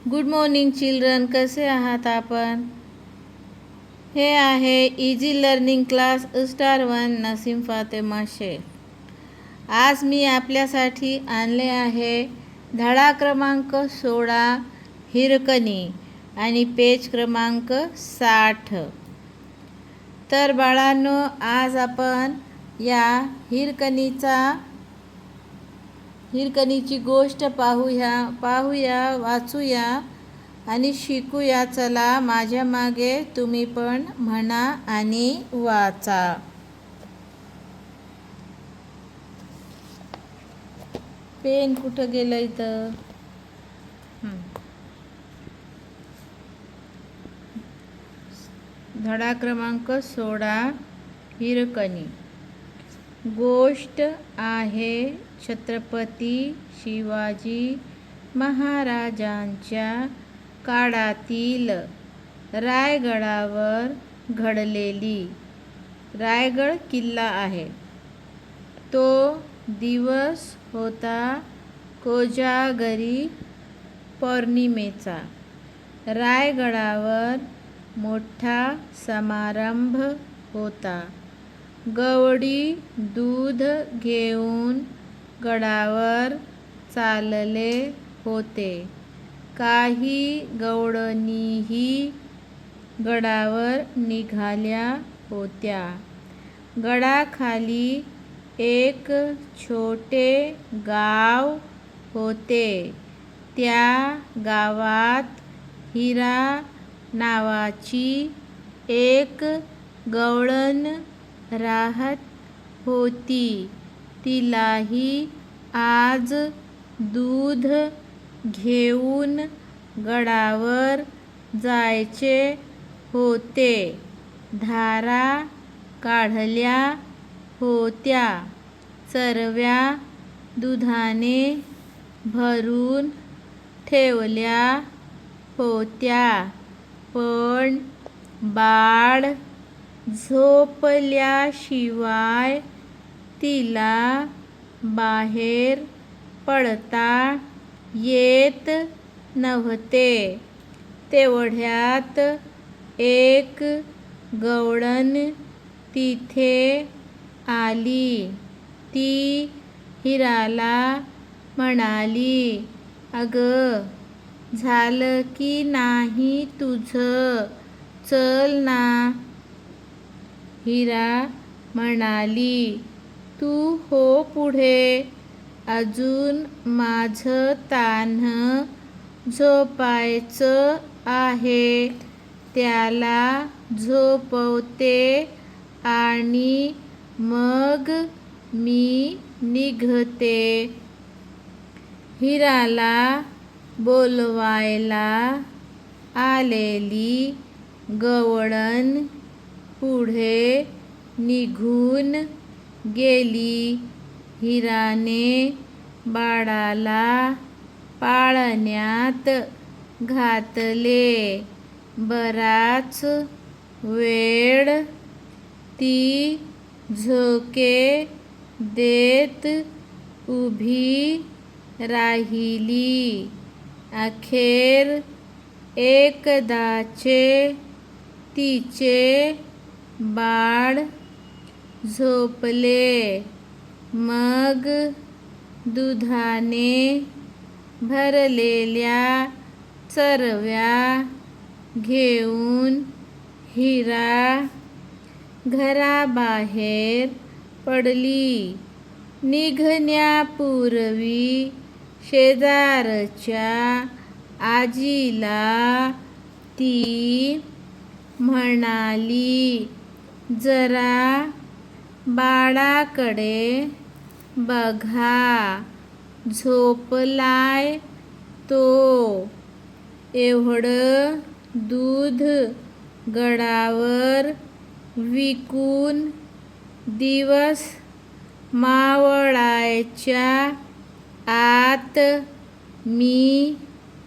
Good morning children, कसे आहात आपण? हे आहे easy learning class star 1 Naseem Fatema Shaikh. आज मी आपल्यासाठी आणले आहे धडा क्रमांक 16 हिरकणी आणि पेज क्रमांक 60. तर बाळांनो, आज आपण या हिरकणीची गोष्ट पाहूया, वाचूया आणि शिकूया. चला माझ्या मागे तुम्ही पण म्हणा आणि वाचा. पेन कुठं गेलं इथं? धडा क्रमांक 16 हिरकणी. गोष्ट आहे छत्रपती शिवाजी महाराजांच्या काळातील रायगडावर घडलेली. रायगड किल्ला आहे. तो दिवस होता कोजागरी पौर्णिमेचा. रायगडावर मोठा समारंभ होता. गवळी दूध घेऊन गडावर चालले होते. काही गवळणीही गडावर निघाल्या होत्या. गडाखाली एक छोटे गाव होते. त्या गावात हिरा नावाची एक गवळण राहत होती. तिलाही आज दूध घेऊन गडावर जायचे होते. धारा काढल्या होत्या. चरव्या दुधाने भरून ठेवल्या होत्या. पण बाळ झोपल्याशिवाय तिला बाहेर पडता येत नव्हते. तेवढ्यात एक गवळण तिथे आली. ती हिराला म्हणाली, "अगं, झालं की नाही तुझं? चल ना." हिरा म्हणाली, "तू हो पुढे. अजून माझं तान्ह झोपायचं आहे. त्याला झोपवते आणि मग मी निघते." हिराला बोलवायला आलेली गवळण पुढे निघून गेली. हिराने बाळाला पाळण्यात घातले. बराच वेळ ती झोके देत उभी राहिली. अखेर एकदाचे तिचे बाळ झोपले. मग दुधाने भरलेल्या चरव्या घेऊन हिरा घराबाहेर पडली. निघण्यापूर्वी शेजारच्या आजीला ती म्हणाली, "जरा बाळाकडे बघा. झोपलाय तो. एवढं दूध गडावर विकून दिवस मावळायच्या आत मी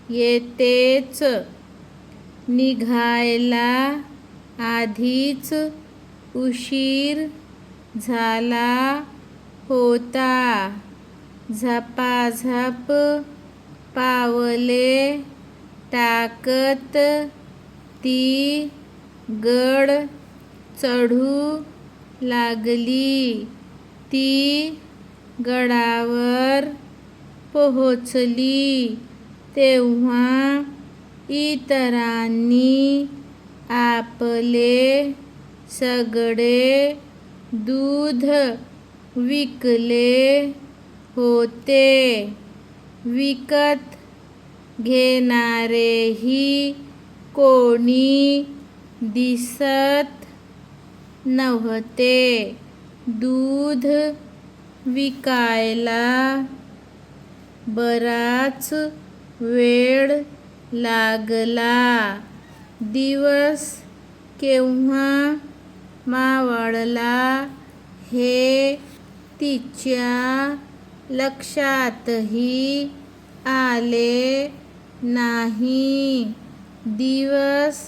येतेच." निघायला आधीच उशीर झाला होता. झपाझप पावले टाकत ती गड चढू लागली. ती गडावर पोहोचली तेव्हा इतरांनी आपले सगळे दूध विकले होते. विकत घेणारेही कोणी दिसत नव्हते. दूध विकायला बराच वेळ लागला. दिवस केव्हा मावळला हे तिच्या लक्षातही आले नाही. दिवस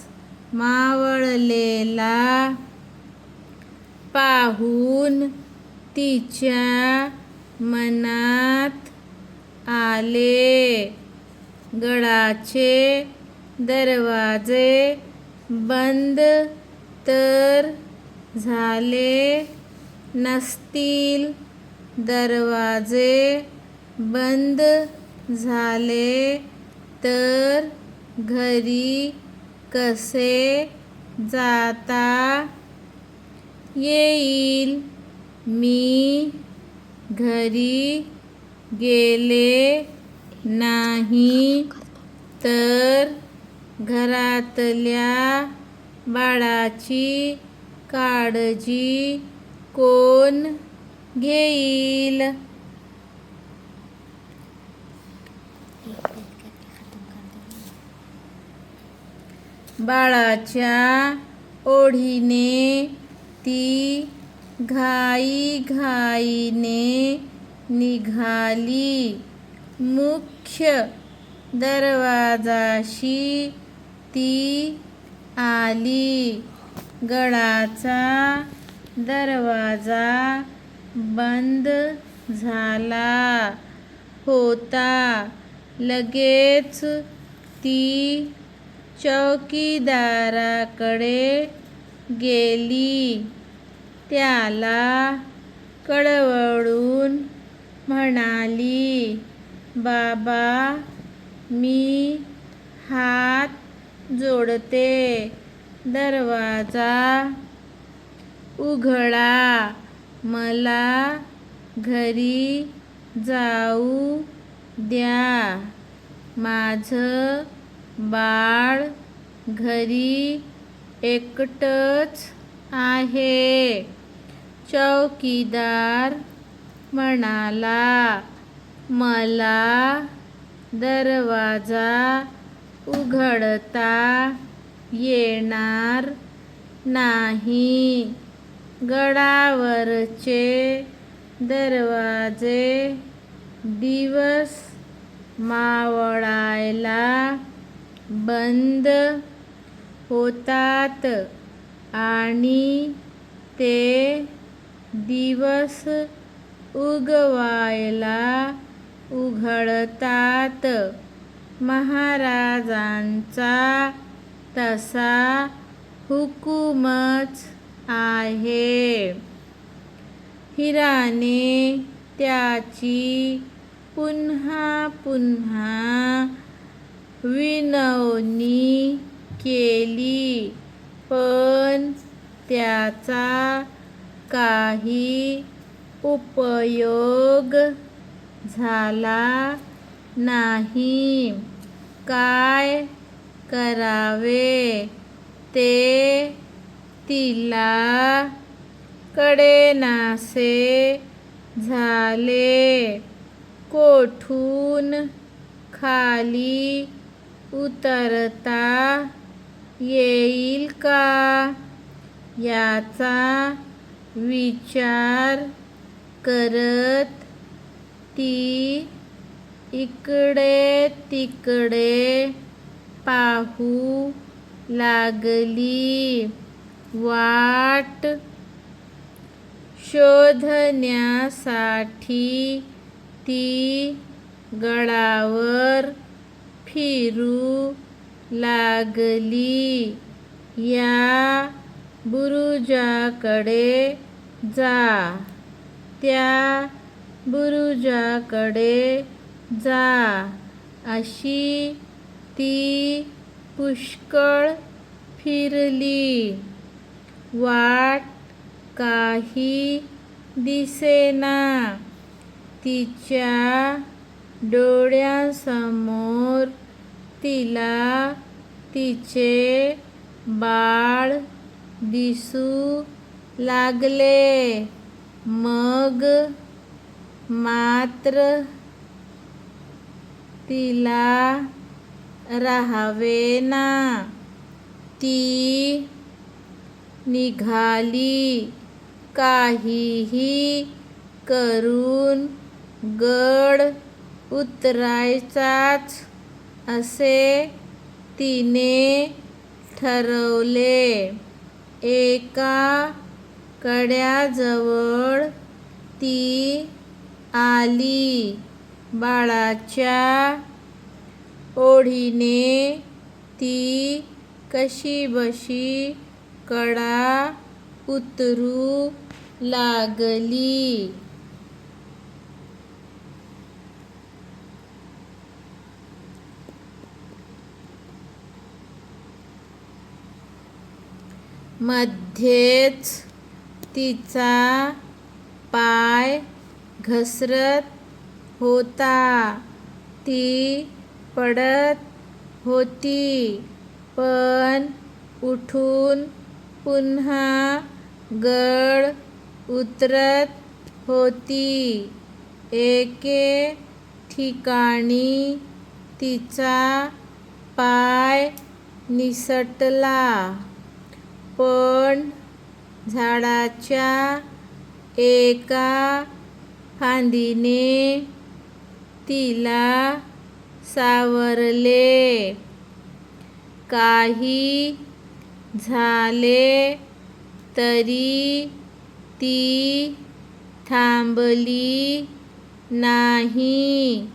मावळलेला पाहून तिच्या मनात आले, गडाचे दरवाजे बंद तर झाले नसतील. दरवाजे बंद झाले तर घरी कसे जाता येईल? मी घरी गेले नाही तर घरातल्या बाळाची काळजी कोण घेईल? बाळाच्या ओढीने ती घाईघाईने निघाली. मुख्य दरवाजाशी ती आली. गडाचा दरवाजा बंद झाला होता. लगेच ती चौकीदाराकडे गेली. त्याला कळवळून म्हणाली, बाबा, मी हात जोडते, दरवाजा उघडा. मला घरी जाऊ द्या. माझं बाळ घरी एकटंच आहे. चौकीदार म्हणाला, मला दरवाजा उघडता येणार नाही. गडावरचे दरवाजे दिवस मावळायला बंद होतात आणि ते दिवस उगवायला उघडतात. महाराजांचा तसा हुकूमच आहे. हिराने त्याची पुन्हा पुन्हा विनवणी केली, पण त्याचा काही उपयोग झाला नाही. काय करावे ते तिला कळेनासे झाले. कोठून खाली उतरता येईल का याचा विचार करत ती इकडे तिकडे पाहू लागली. वाट शोधण्यासाठी ती गडावर फिरू लागली. या बुरुजाकडे जा. त्या बुरुजाकडे जा. अशी ती पुष्कळ फिरली. वाट काही दिसेना. तिच्या डोळ्यासमोर तिला तिचे बाळ दिसू लागले. मग मात्र तिला राहावेना. ती निघाली. काहीही करून गड उतरायचाच असे तिने ठरवले. एका कड्याजवळ ती आली. बाळाच्या ओढीने ती कशीबशी कडा उतरू लागली. मध्येच तिचा पाय घसरत होता. ती पडत होती, पण उठून पुन्हा गड उतरत होती. एके ठिकाणी तिचा पाय निसटला, पण झाडाच्या एका फांदीने तिला सावरले. काही झाले तरी ती थांबली नाही.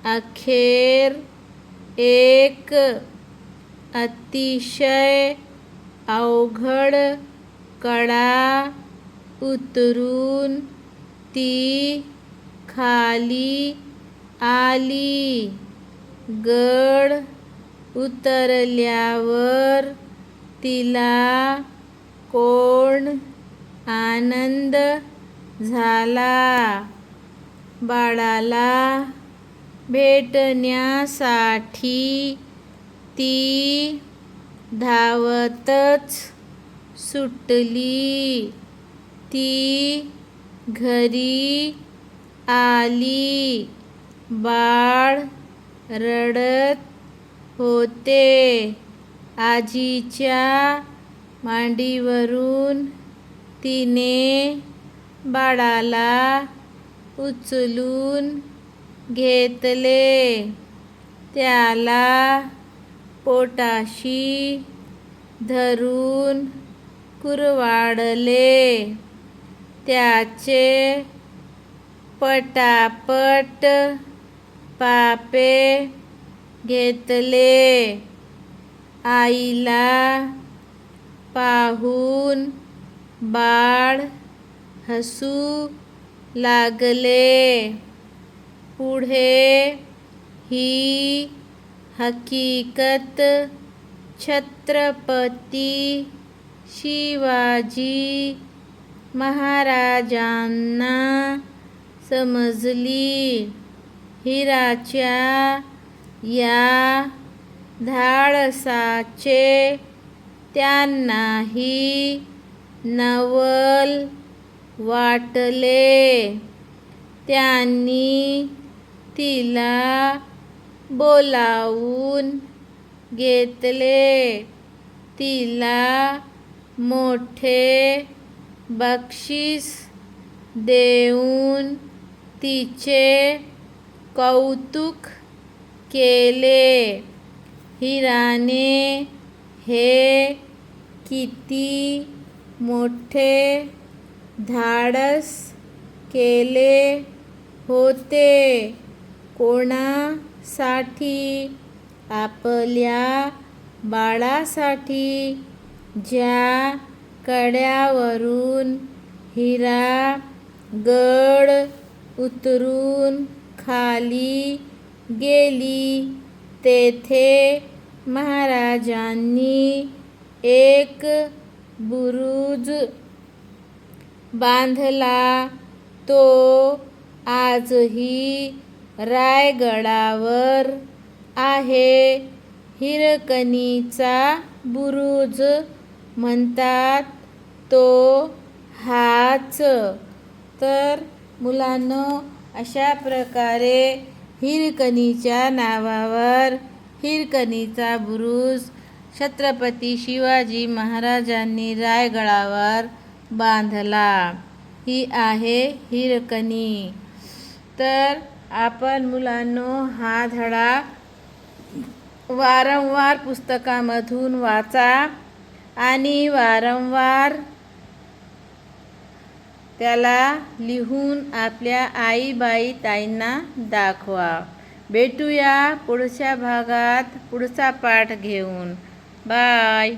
अखेर एक अतिशय अवघड कडा उतरून ती खाली आली. गड उतरल्यावर तिला कोण आनंद झाला. बाळाला भेटण्यासाठी ती धावतच सुटली. ती घरी आली. बाळ रडत होते. आजीच्या मांडीवरून तिने बाळाला उचलून घेतले. त्याला पोटाशी धरून कुरवाडले. त्याचे पटापट पापे घेतले. आईला पाहून बाळ हसू लागले. पुढे ही हकीकत छत्रपती शिवाजी महाराजांना समजली. हिराच्या या धाडसाचे त्यांनाही नवल वाटले. त्यांनी तिला बोलावून घेतले. तिला मोठे बक्षीस देऊन तिचे कौतुक केले. हिराने हे किती मोठे धाडस केले होते. कोणासाठी? आपल्या बाळासाठी ज्या कड्यावरून हिरा गड उतरून खाली गेली, तेथे महाराजांनी एक बुरुज बांधला. तो आजही रायगडावर आहे. हिरकणीचा बुरुज म्हणतात तो हाच. तर मुलांनो, अशा प्रकारे हिरकणीच्या नावावर हिरकणीचा बुरुज छत्रपती शिवाजी महाराजांनी रायगडावर बांधला. ही आहे हिरकणी. तर आपण मुलांनो हा धडा वारंवार पुस्तकामधून वाचा आणि वारंवार त्याला लिहून आपल्या आई ताईंना दाखवा. भेटूया पुढच्या भागात पुढचा पाठ घेऊन. बाय.